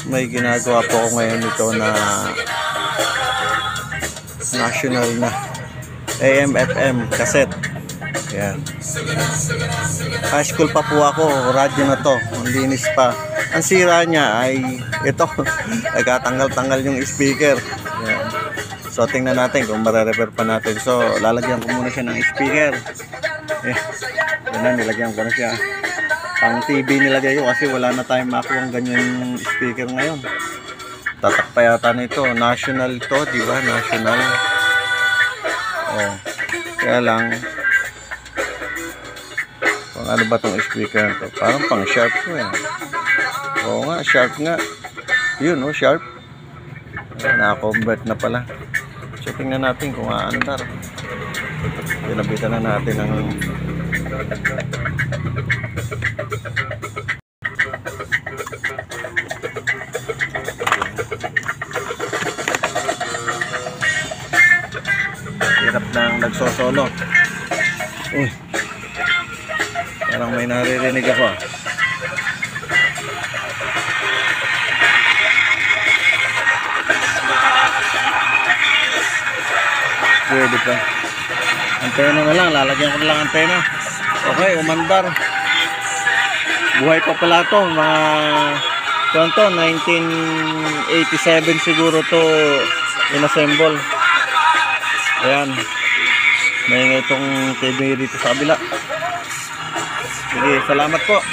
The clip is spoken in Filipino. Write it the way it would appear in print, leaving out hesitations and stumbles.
may ginagawa po ako ngayon ito na national na AM/FM cassette. Yan. High school pa po ako, radyo na to, ang linis pa. Ang sira niya ay ito, nagkatanggal-tanggal yung speaker. Yan. So tingnan natin kung mare-repair pa natin. So lalagyan ko muna siya ng speaker. Yan, nilagyan ko na siya. Pang TV nilagay ko kasi wala na tayong makuha ang ganyan speaker ngayon. Tatak pa yata nito, national to, di ba? National. Oh. Kaya lang kung ano ba tong speaker to? Parang pang sharp to eh. Oo nga, sharp nga. Yun oh, sharp. Na-convert na pala. So tingnan natin kung aandar. Pinabitan na natin ang hirap nang nagsosolo. Uy, parang may naririnig ako. Pwede pa. Antena na lang, lalagyan ko na lang antena. Okay, umandar. Buhay pa pala ito. Mga 1987 siguro to inassemble. Ayan. May itong TV dito sa kabila. Sige, salamat po.